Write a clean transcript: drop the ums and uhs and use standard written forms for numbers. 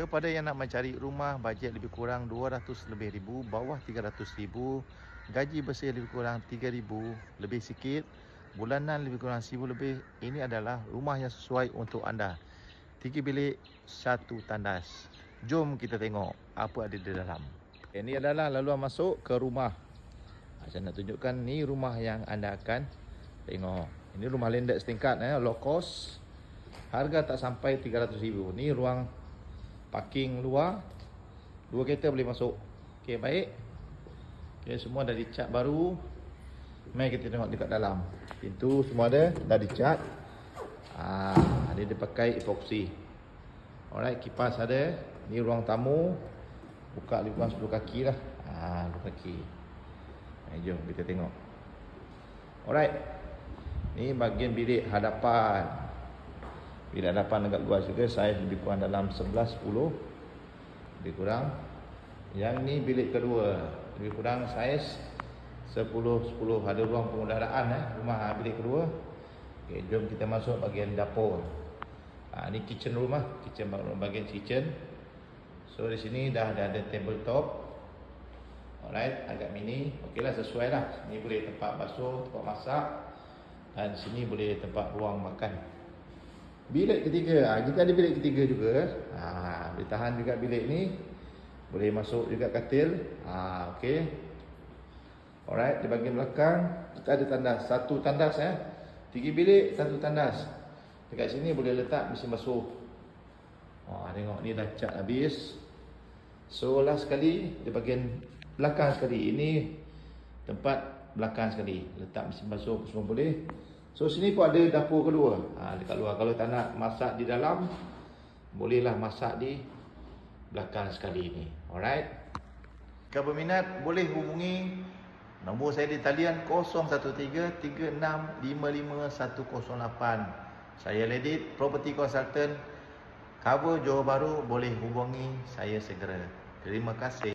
Kepada yang nak mencari rumah bajet lebih kurang 200 lebih ribu, bawah 300 ribu, gaji bersih lebih kurang 3 ribu, lebih sikit, bulanan lebih kurang 1000 lebih, ini adalah rumah yang sesuai untuk anda. 3 bilik, 1 tandas. Jom kita tengok apa ada di dalam. Ini adalah laluan masuk ke rumah. Saya nak tunjukkan ni rumah yang anda akan tengok. Ini rumah landed setingkat, low cost. Harga tak sampai 300 ribu. Ni ruang parking luar. 2 kereta boleh masuk. Okey, baik. Okey, semua dah dicat baru. Mari kita tengok dekat dalam. Pintu semua ada, dah dicat. Dia dipakai epoxy. Alright, kipas ada. Ni ruang tamu. Buka lebih kurang 10 kaki lah. 10 kaki. Jom kita tengok. Alright. Ni bahagian bilik hadapan. Bilik hadapan agak luas juga. Saiz lebih kurang dalam 11-10. Lebih kurang. Yang ni bilik kedua. Lebih kurang saiz 10-10. Ada ruang pengudaraan rumah bilik kedua. Okay, jom kita masuk bahagian dapur. Ni kitchen room lah. Kitchen bahagian kitchen. So di sini dah ada tabletop. Alright, agak mini. Okey lah, sesuai lah. Ni boleh tempat basuh, tempat masak. Dan sini boleh tempat ruang makan. Bilik ketiga, kita ada bilik ketiga juga. Boleh tahan juga bilik ni. Boleh masuk juga katil. Okey. Alright, di bahagian belakang kita ada tandas. 1 tandas 3 bilik, 1 tandas. Dekat sini boleh letak mesin basuh. Tengok ni dah cat habis. So last sekali di bahagian belakang sekali. Ini tempat belakang sekali. Letak mesin basuh semua boleh. So sini pun ada dapur kedua. Dekat luar. Kalau tak nak masak di dalam, bolehlah masak di belakang sekali ni. Alright. Jika berminat boleh hubungi nombor saya di talian 013-3655-108. Saya Ledit, Property Consultant, cover Johor Bahru. Boleh hubungi saya segera. Terima kasih.